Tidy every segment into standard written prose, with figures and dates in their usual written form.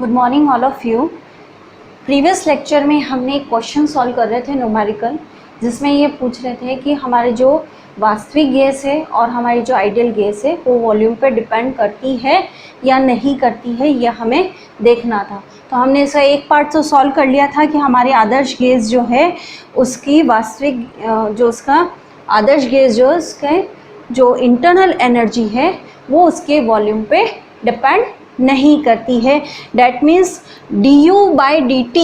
Good morning all of you. Previous lecture में हमने एक क्वेश्चन सॉल्व कर रहे थे न्यूमेरिकल, जिसमें ये पूछ रहे थे कि हमारे जो वास्तविक गैस है और हमारी जो आइडियल गैस है वो वॉल्यूम पे डिपेंड करती है या नहीं करती है, यह हमें देखना था। तो हमने इसका एक पार्ट तो सॉल्व कर लिया था कि हमारी आदर्श गैस जो है उसकी वास्तविक जो उसका आदर्श गैस जो उसके जो इंटरनल एनर्जी है वो उसके वॉल्यूम पे डिपेंड नहीं करती है। That means du/dt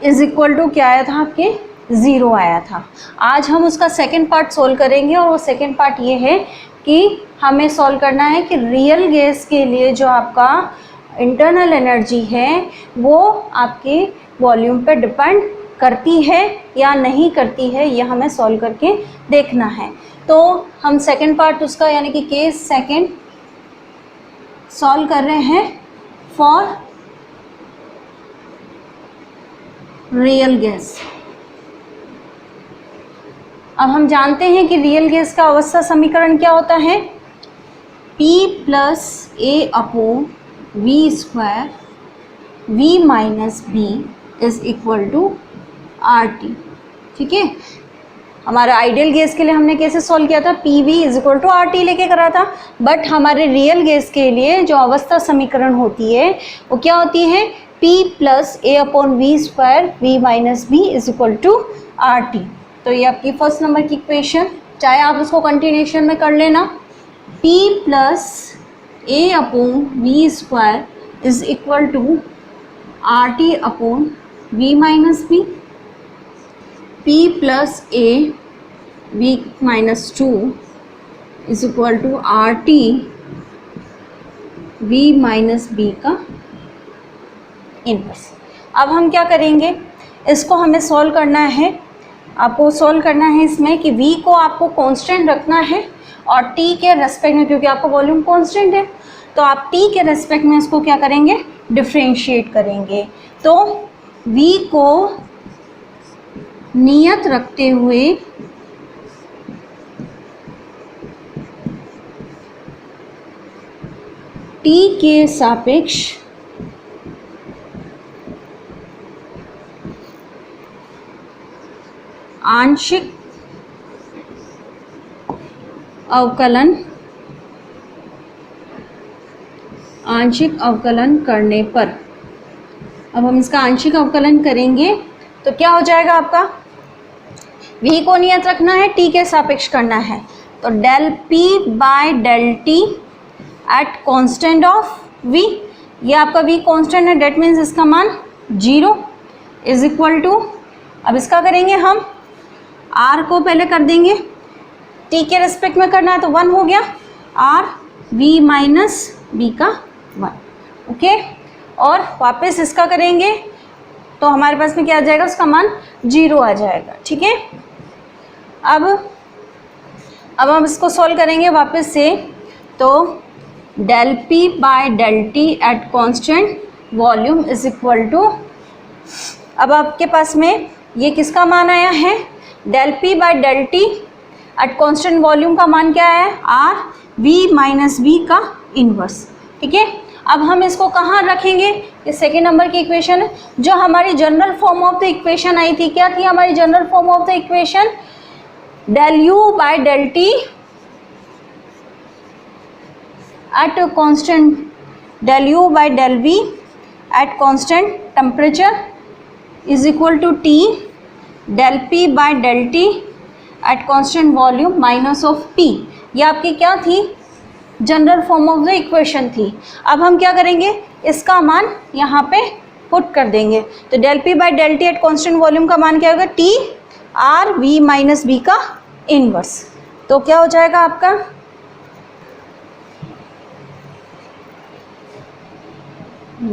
is equal to क्या आया था आपके, 0 आया था। आज हम उसका सेकेंड पार्ट सोल्व करेंगे और वो सेकेंड पार्ट ये है कि हमें सॉल्व करना है कि रियल गैस के लिए जो आपका इंटरनल एनर्जी है वो आपके वॉल्यूम पे डिपेंड करती है या नहीं करती है, यह हमें सॉल्व करके देखना है। तो हम सेकेंड पार्ट उसका यानी कि केस सेकेंड सॉल्व कर रहे हैं फॉर रियल गैस। अब हम जानते हैं कि रियल गैस का अवस्था समीकरण क्या होता है, P + A/v² v - b is equal to RT। ठीक है, हमारा आइडियल गैस के लिए हमने कैसे सॉल्व किया था, PV = RT लेके करा था। बट हमारे रियल गैस के लिए जो अवस्था समीकरण होती है वो क्या होती है, P + A/v² v - b is equal to RT। तो ये आपकी फर्स्ट नंबर की इक्वेशन, चाहे आप उसको कंटिन्यूएशन में कर लेना। P + A/v² is equal to RT/v - b, P + A/v-2 is equal to RT v - b का इनवर्स। अब हम क्या करेंगे, इसको हमें सॉल्व करना है। आपको सॉल्व करना है इसमें कि v को आपको कांस्टेंट रखना है और t के रेस्पेक्ट में, क्योंकि आपका वॉल्यूम कांस्टेंट है तो आप t के रेस्पेक्ट में इसको क्या करेंगे, डिफरेंशिएट करेंगे। तो v को नियत रखते हुए t के सापेक्ष आंशिक अवकलन करने पर, अब हम इसका आंशिक अवकलन करेंगे तो क्या हो जाएगा आपका, v को नियत रखना है, t के सापेक्ष करना है। तो del_p/del_t at constant of v, ये आपका v कांस्टेंट है, डेट मीन्स इसका मान 0 इज इक्वल टू, अब इसका करेंगे हम r को पहले कर देंगे, t के रेस्पेक्ट में करना है तो 1 हो गया, r v - b का 1। ओके, और वापस इसका करेंगे तो हमारे पास में क्या आ जाएगा, उसका मान 0 आ जाएगा। ठीक है, अब हम इसको सॉल्व करेंगे वापस से। तो del_p/del_t at constant volume is equal to, अब आपके पास में ये किसका मान आया है, del_p/del_t एट कांस्टेंट वॉल्यूम का मान क्या है, r v - b का इनवर्स। ठीक है, अब हम इसको कहाँ रखेंगे, ये सेकेंड नंबर की इक्वेशन है। जो हमारी general form of the equation आई थी, क्या थी हमारी general form of the equation, del_u/del_t at constant, del_u/del_v at constant temperature is equal to t del_p/del_t at constant volume minus of p। ये आपकी क्या थी, general form of the equation थी। अब हम क्या करेंगे, इसका मान यहाँ पे पुट कर देंगे। तो del_p/del_t एट कांस्टेंट वॉल्यूम का मान क्या होगा, t r v - b का इनवर्स। तो क्या हो जाएगा आपका,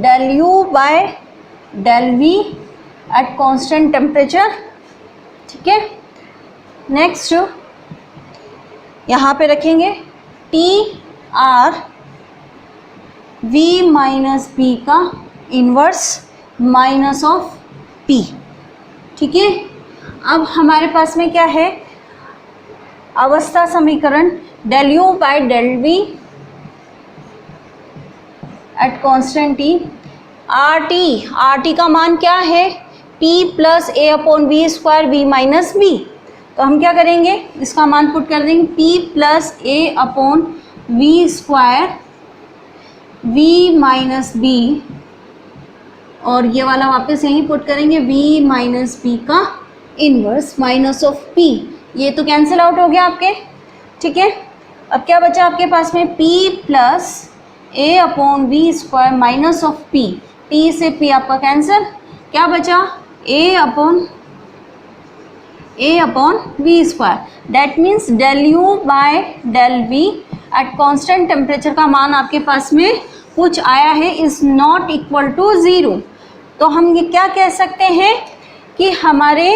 del_u/del_v एट कांस्टेंट टेम्परेचर। ठीक है, नेक्स्ट यहाँ पे रखेंगे t r v - b का इनवर्स माइनस ऑफ p। ठीक है, अब हमारे पास में क्या है, अवस्था समीकरण del u/del v at constant T. R T का मान क्या है, P plus A upon V square V minus B. तो हम क्या करेंगे, इसका मान पुट कर देंगे P plus A upon V square V minus B, और ये वाला वापस यहीं पुट करेंगे v माइनस बी का इनवर्स माइनस ऑफ p। ये तो कैंसिल आउट हो गया आपके, ठीक है। अब क्या बचा आपके पास में, p plus A upon V square minus of p। p से p आपका कैंसिल, क्या बचा a upon V square. That means del u by del v at constant temperature का मान आपके पास में कुछ आया है, इज नॉट इक्वल टू 0। तो हम ये क्या कह सकते हैं कि हमारे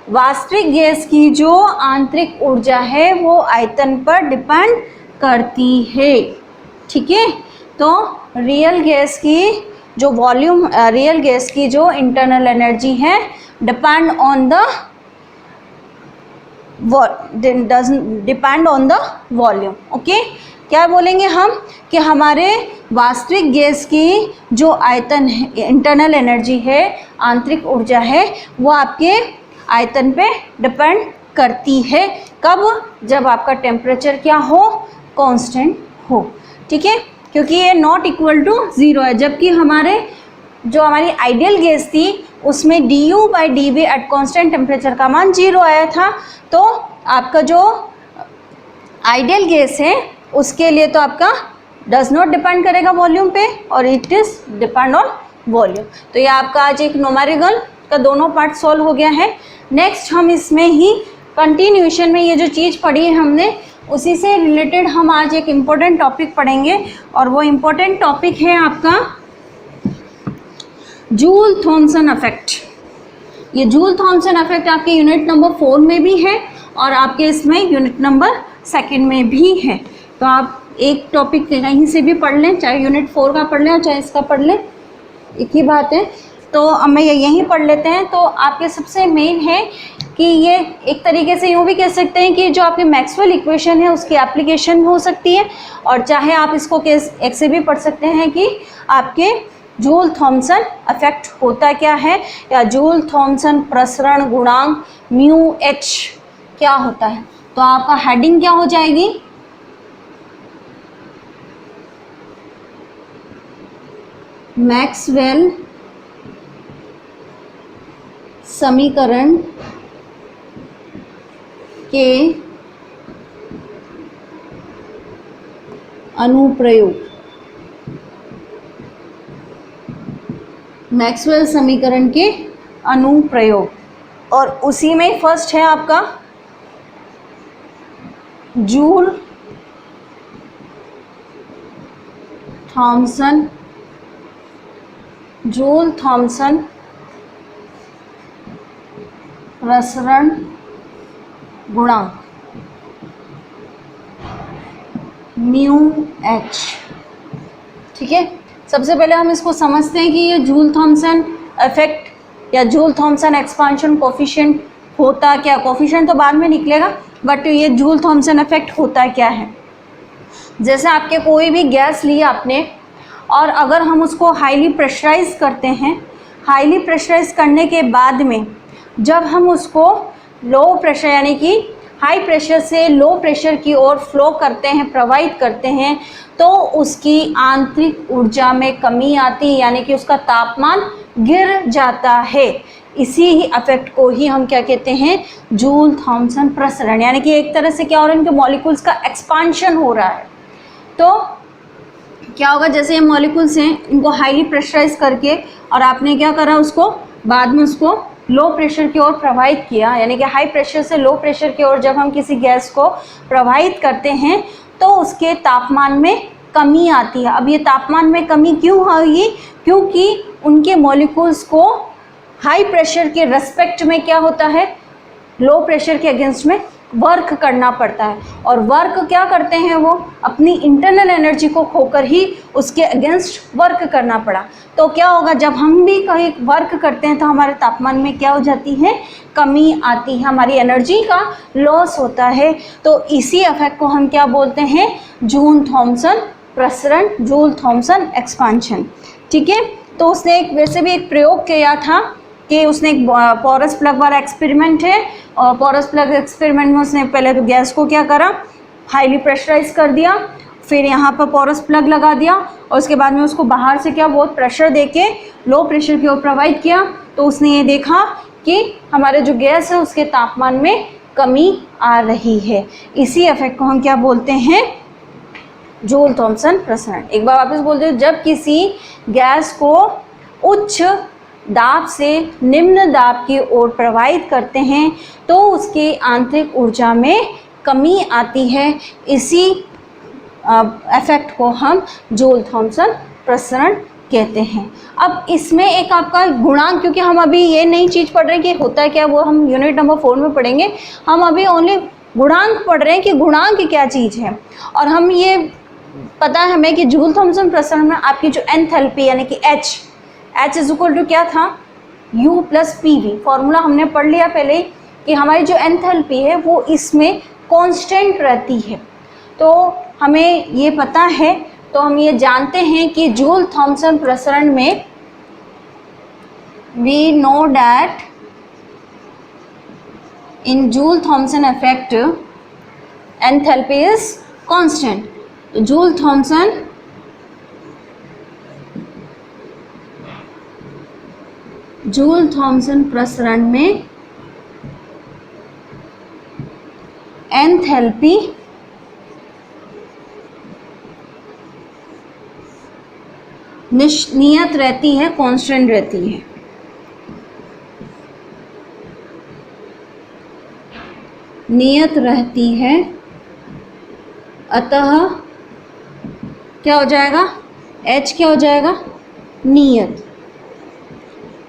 वास्तविक गैस की जो आंतरिक ऊर्जा है वो आयतन पर डिपेंड करती है, ठीक है। तो रियल गैस की जो वॉल्यूम, रियल गैस की जो इंटरनल एनर्जी है depend on the volume, okay. क्या बोलेंगे हम कि हमारे वास्तविक गैस की जो आयतन है, इंटरनल एनर्जी है, आंतरिक ऊर्जा है, वो आपके आयतन पे डिपेंड करती है। कब, जब आपका टेम्परेचर क्या हो, कांस्टेंट हो, ठीक है, क्योंकि ये नॉट इक्वल टू 0 है। जबकि हमारी आइडियल गैस थी उसमें du by dv eight constant temperature का मान 0 आया था। तो आपका जो आइडियल गैस है उसके लिए तो आपका डज नॉट डिपेंड करेगा वॉल्यूम पे, और it is depend on volume. तो ये आपका आज एक न्यूमेरिकल का दोनों पार्ट सॉल्व हो गया है। नेक्स्ट हम इसमें ही कंटिन्यूएशन में ये जो चीज़ पढ़ी है हमने, उसी से रिलेटेड हम आज एक इम्पोर्टेंट टॉपिक पढ़ेंगे, और वो इम्पोर्टेंट टॉपिक है आपका जूल थॉमसन इफेक्ट। ये जूल थॉमसन इफेक्ट आपके यूनिट नंबर 4 में भी है और आपके इसमें यूनिट नंबर 2 में भी है। तो आप एक टॉपिक कहीं से भी पढ़ लें, चाहे यूनिट 4 का पढ़ लें और चाहे इसका पढ़ लें, एक ही बात है। तो अब मैं यहीं पढ़ लेते हैं। तो आपके सबसे मेन है कि ये एक तरीके से यूँ भी कह सकते हैं कि जो आपकी मैक्सवेल इक्वेशन है उसकी एप्लीकेशन हो सकती है, और चाहे आप इसको एक से भी पढ़ सकते हैं कि आपके जूल थॉमसन इफेक्ट होता क्या है, या जूल थॉमसन प्रसरण गुणांक म्यू एच क्या होता है। तो आपका हेडिंग क्या हो जाएगी, मैक्सवेल समीकरण के अनुप्रयोग। मैक्सवेल समीकरण के अनुप्रयोग, और उसी में फर्स्ट है आपका जूल थॉमसन प्रसरण गुणांक म्यू एच, ठीक है। सबसे पहले हम इसको समझते हैं कि ये जूल थॉमसन इफेक्ट या जूल थॉमसन एक्सपांशन कोफिशिएंट होता क्या। कोफिशिएंट तो बाद में निकलेगा, बट ये जूल थॉमसन इफेक्ट होता क्या है। जैसे आपके कोई भी गैस लिया आपने, और अगर हम उसको हाईली प्रेशराइज करते हैं, हाईली प्रेशराइज करने के बाद में जब हम उसको लो प्रेशर यानी कि हाई प्रेशर से लो प्रेशर की ओर फ्लो करते हैं, प्रवाहित करते हैं, तो उसकी आंतरिक ऊर्जा में कमी आती है, यानी कि उसका तापमान गिर जाता है। इसी ही इफेक्ट को ही हम क्या कहते हैं, जूल थॉमसन प्रसरण, यानी कि एक तरह से क्या हो रहा है, इनके मॉलिक्यूल्स का एक्सपांशन हो रहा है। तो क्या होगा, जैसे ये मॉलिक्यूल्स हैं, इनको हाईली प्रेशराइज करके और आपने क्या करा, उसको बाद में उसको लो प्रेशर की ओर प्रवाहित किया, यानी कि हाई प्रेशर से लो प्रेशर की ओर जब हम किसी गैस को प्रवाहित करते हैं तो उसके तापमान में कमी आती है। अब ये तापमान में कमी क्यों होगी, क्योंकि उनके मॉलिक्यूल्स को हाई प्रेशर के रेस्पेक्ट में क्या होता है, लो प्रेशर के अगेंस्ट में वर्क करना पड़ता है, और वर्क क्या करते हैं, वो अपनी इंटरनल एनर्जी को खोकर ही उसके अगेंस्ट वर्क करना पड़ा। तो क्या होगा, जब हम भी कहीं वर्क करते हैं तो हमारे तापमान में क्या हो जाती है, कमी आती है, हमारी एनर्जी का लॉस होता है। तो इसी इफेक्ट को हम क्या बोलते हैं, जूल थॉमसन प्रसरण, जूल थॉमसन एक्सपांशन। ठीक है, तो उसने एक वैसे भी एक प्रयोग किया था कि उसने एक पोरस प्लग वाला एक्सपेरिमेंट है, और पोरस प्लग एक्सपेरिमेंट में उसने पहले तो गैस को क्या करा, हाईली प्रेशराइज कर दिया, फिर यहाँ पर पोरस प्लग लगा दिया, और उसके बाद में उसको बाहर से क्या बहुत प्रेशर देके लो प्रेशर की ओर प्रोवाइड किया। तो उसने ये देखा कि हमारे जो गैस है उसके तापमान में कमी आ रही है। इसी इफेक्ट को हम क्या बोलते हैं, जूल थॉमसन प्रसरण। एक बार वापस बोलते हैं, जब किसी गैस को उच्च दाब से निम्न दाब की ओर प्रवाहित करते हैं तो उसके आंतरिक ऊर्जा में कमी आती है। इसी इफेक्ट को हम जूल थॉमसन प्रसरण कहते हैं। अब इसमें एक आपका गुणांक, क्योंकि हम अभी ये नई चीज़ पढ़ रहे हैं कि होता है क्या, वो हम यूनिट नंबर 4 में पढ़ेंगे। हम अभी ओनली गुणांक पढ़ रहे हैं कि गुणांक क्या चीज़ है, और हम ये पता है हमें कि जूल थॉमसन प्रसरण में आपकी जो एंथैल्पी यानी कि H इज इक्वल टू क्या था, U प्लस PV। फॉर्मूला हमने पढ़ लिया पहले ही कि हमारी जो एंथैल्पी है वो इसमें कांस्टेंट रहती है। तो हमें ये पता है, तो हम ये जानते हैं कि जूल थॉमसन प्रसरण में we know that in Joule Thomson effect enthalpy is constant. Joule Thomson प्रसरण में एंथैल्पी नियत रहती है, कांस्टेंट रहती है। नियत रहती है, अतः क्या हो जाएगा, H क्या हो जाएगा, नियत।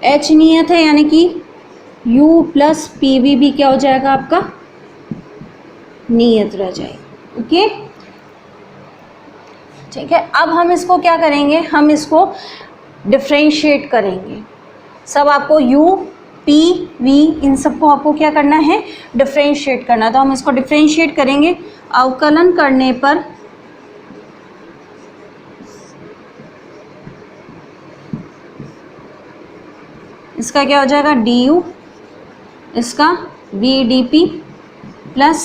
H नियत है यानी कि U प्लस PV भी क्या हो जाएगा आपका, नियत रह जाएगा। ओके, ठीक है। अब हम इसको क्या करेंगे, हम इसको डिफ्रेंशिएट करेंगे। सब आपको U, P, V इन सबको आपको क्या करना है, डिफ्रेंशिएट करना। तो हम इसको डिफ्रेंशिएट करेंगे। अवकलन करने पर इसका क्या हो जाएगा, du, इसका vdp प्लस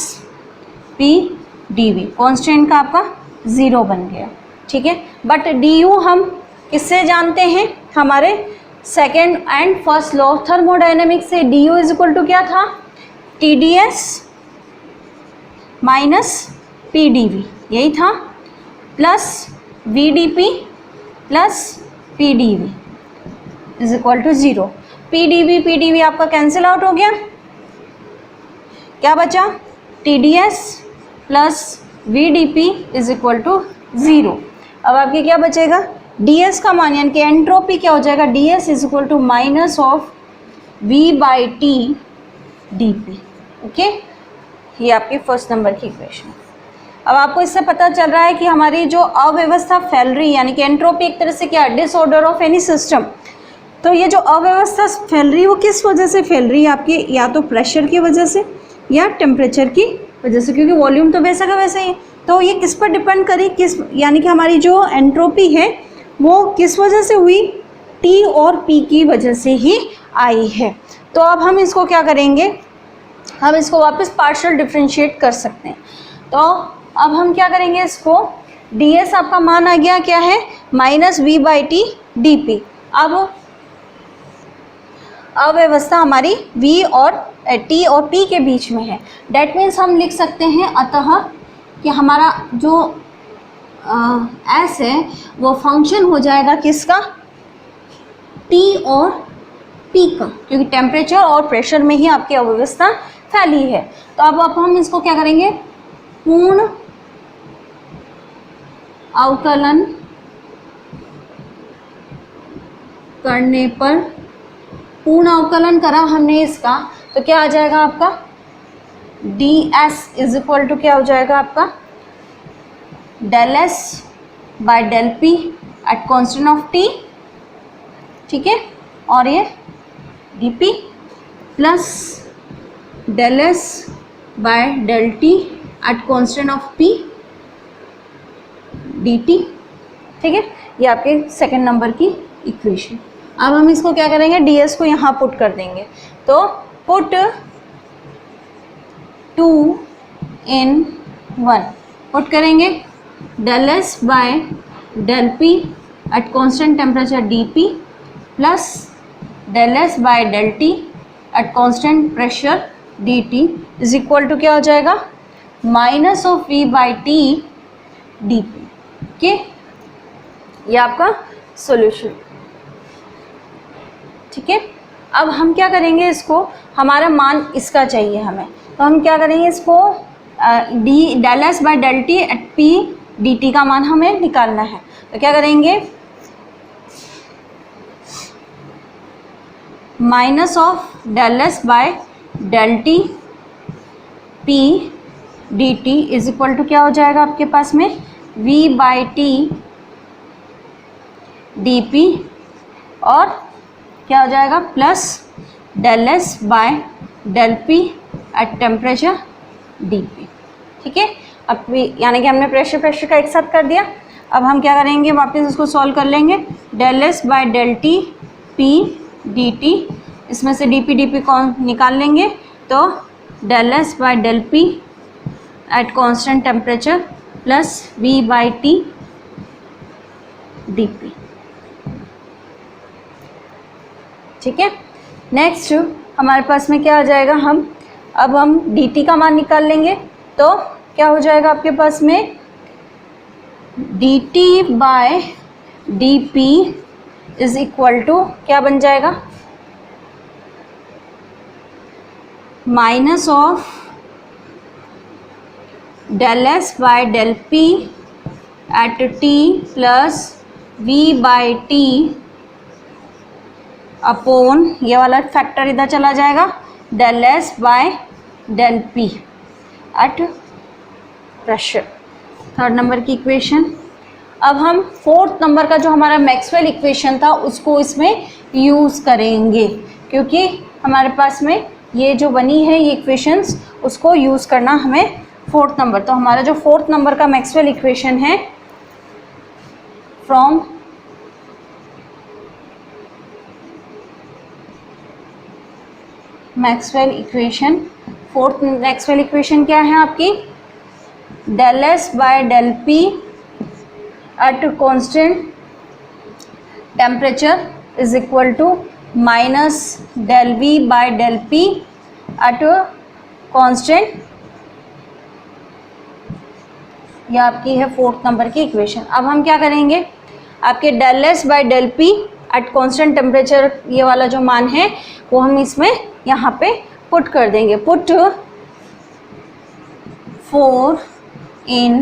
pdv, कांस्टेंट का आपका 0 बन गया। ठीक है, बट du हम किससे जानते हैं, हमारे second and first law of thermodynamics से। du इज इक्वल टू क्या था, TdS माइनस PdV, यही था, plus vdp plus pdv is equal to 0। PdV आपका कैंसिल आउट हो गया, क्या बचा, TdS plus VdP is equal to 0। अब आपके क्या बचेगा, DS का मान यानी कि एंट्रोपी क्या हो जाएगा, DS is equal to minus of V/T dP। Okay, ये आपकी फर्स्ट नंबर की इक्वेशन। अब आपको इससे पता चल रहा है कि हमारी जो अव्यवस्था फैल रही है, यानी कि एंट्रोपी एक तरह से क्या, डिसऑर्डर ऑफ एनी सिस्टम। तो ये जो अव्यवस्था फैल रही है वो किस वजह से फैल रही है आपकी, या तो प्रेशर की वजह से या टेम्परेचर की वजह से, क्योंकि वॉल्यूम तो वैसा का वैसा ही है। तो ये किस पर डिपेंड करी, किस, यानी कि हमारी जो एंट्रोपी है वो किस वजह से हुई, T और P की वजह से ही आई है। तो अब हम इसको क्या करेंगे, हम इसको वापस पार्शियल डिफ्रेंशिएट कर सकते हैं। तो अब हम क्या करेंगे, इसको DS आपका मान आ गया क्या है, माइनस V/T dP। अब अव्यवस्था हमारी V और T और P के बीच में है। डैट मीन्स हम लिख सकते हैं अतः कि हमारा जो S है वो फंक्शन हो जाएगा किसका, T और P का, क्योंकि टेम्परेचर और प्रेशर में ही आपकी अव्यवस्था फैली है। तो अब हम इसको क्या करेंगे, पूर्ण अवकलन करने पर, पूर्ण अवकलन करा हमने इसका, तो क्या आ जाएगा आपका, ds इज इक्वल टू क्या हो जाएगा आपका, del S by del P at constant of T। ठीक है, और ये dP plus del S by del T at constant of P dt। ठीक है, ये आपके सेकंड नंबर की इक्वेशन। अब हम इसको क्या करेंगे, ds को यहाँ पुट कर देंगे। तो पुट 2 in 1 पुट करेंगे, del s by del p at constant temperature dp plus del s by del t at constant pressure dt is equal to क्या हो जाएगा, minus of v by t dp। Okay, ये आपका solution. ठीक है, अब हम क्या करेंगे, इसको हमारा मान इसका चाहिए हमें, तो हम क्या करेंगे, इसको D del S by del T at P D T का मान हमें निकालना है। तो क्या करेंगे, minus of del S by del T P D T is equal to क्या हो जाएगा आपके पास में, v by T D P, और क्या हो जाएगा plus del S by del P at temperature D P. ठीक है, अब यानी कि हमने प्रेशर का एक साथ कर दिया। अब हम क्या करेंगे, वापस इसको सॉल्व कर लेंगे, del S by del T P D T, इसमें से डी पी कौन निकाल लेंगे, तो del S by del P at constant temperature plus V by T D P. ठीक है, नेक्स्ट हमारे पास में क्या आ जाएगा, अब हम dt का मान निकाल लेंगे। तो क्या हो जाएगा आपके पास में, dt by dp is equal to क्या बन जाएगा, minus of del S by del P at T plus v by T upon, ये वाला फैक्टर इधर चला जाएगा, del S by del P at pressure. Third number की इक्वेशन। अब हम फोर्थ नंबर का जो हमारा मैक्सवेल इक्वेशन था उसको इसमें यूज़ करेंगे, क्योंकि हमारे पास में ये जो बनी है ये इक्वेशंस, उसको यूज़ करना हमें फोर्थ नंबर। तो हमारा जो फोर्थ नंबर का मैक्सवेल इक्वेशन है, from Maxwell equation, fourth Maxwell equation क्या है आपकी, del S by del P at constant temperature is equal to minus del V by del P at constant, यह आपकी है फोर्थ नंबर की equation. अब हम क्या करेंगे, आपके del S by del P at constant temperature, ये वाला जो मान है वो हम इसमें यहाँ पे पुट कर देंगे, पुट 4 in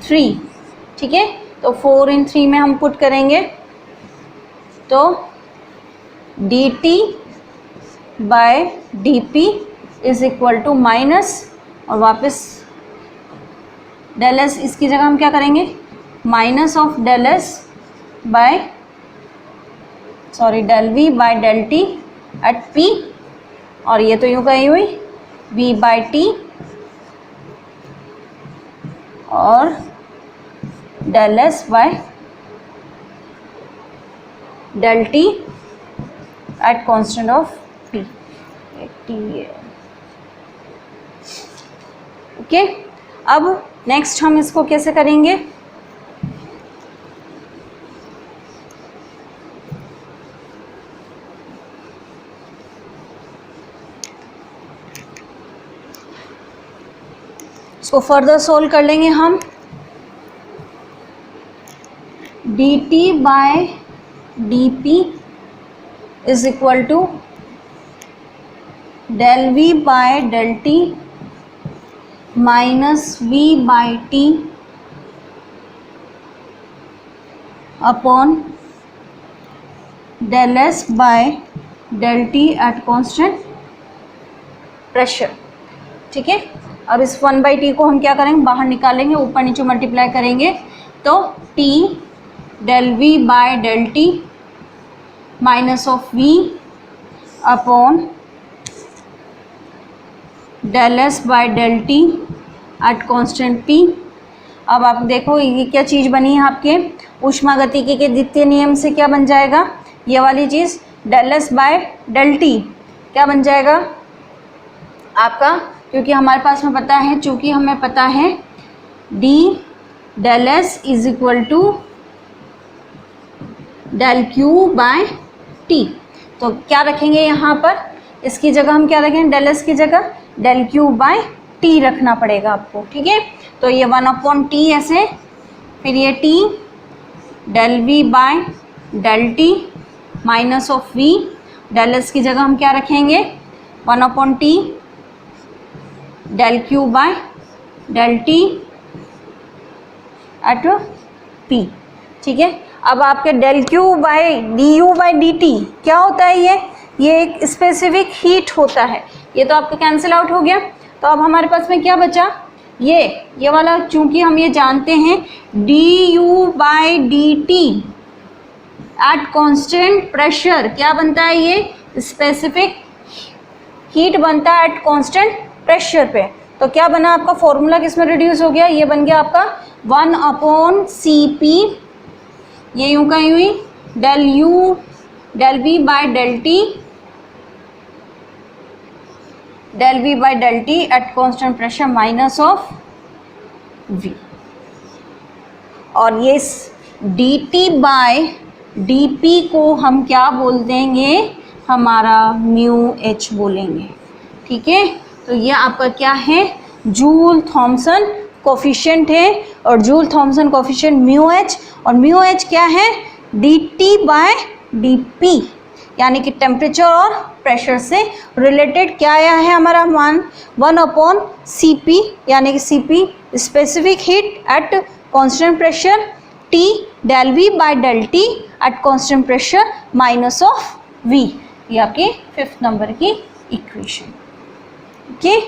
3। ठीक है, तो 4 in 3 में हम पुट करेंगे, तो dt by dp is equal to minus, और वापस डेल एस, इसकी जगह हम क्या करेंगे, minus of del S by del V by del T at P, और ये तो यूँ कही हुई v बाई टी और del S by del T at constant of p T. Okay, अब नेक्स्ट हम इसको कैसे करेंगे, इसको फर्दर सोल्व कर लेंगे हम, dt by dp is equal to del v by del T minus v by T upon del S by del T at constant pressure. ठीक है, अब इस 1/t को हम क्या करेंगे, बाहर निकालेंगे, ऊपर नीचे मल्टीप्लाई करेंगे, तो t del v by del T minus of v upon del S by del T at constant p अब आप देखो ये क्या चीज़ बनी है आपके ऊष्मागतिकी के द्वितीय नियम से, क्या बन जाएगा ये वाली चीज़, del S by del T क्या बन जाएगा आपका, क्योंकि हमारे पास में पता है, चूँकि हमें पता है D del S is equal to del Q by T. तो क्या रखेंगे यहाँ पर, इसकी जगह हम क्या रखेंगे, डेल एस की जगह डेल क्यू बाय टी रखना पड़ेगा आपको, ठीक है। तो ये 1/t ऐसे, फिर ये t del v by del T minus of v, del S की जगह हम क्या रखेंगे 1/t del Q by del T at p, ठीक है। अब आपके del Q by D U by D T क्या होता है, ये एक स्पेसिफिक हीट होता है, ये तो आपका कैंसिल आउट हो गया। तो अब हमारे पास में क्या बचा, ये वाला, चूंकि हम ये जानते हैं D U by D T at constant pressure क्या बनता है, ये स्पेसिफिक हीट बनता है एट कांस्टेंट प्रेशर पे। तो क्या बना आपका फॉर्मूला, किसमें रिड्यूस हो गया, ये बन गया आपका 1/Cp, ये यूं का यूं ही del U del V by del T del V by del T at constant pressure minus of V, और ये D T by D P को हम क्या बोल देंगे, हमारा म्यू एच बोलेंगे, ठीक है। तो ये आपका क्या है, जूल थॉमसन कोफिशिएंट है, और Joule Thomson coefficient mu H, और म्यू एच क्या है D T by D P, यानी कि टेम्परेचर और प्रेशर से रिलेटेड क्या आया है हमारा मान 1/Cp, यानी कि Cp specific heat at constant pressure, T del V by del T at constant pressure minus of V। ये आपकी 5th नंबर की इक्वेशन, ओके।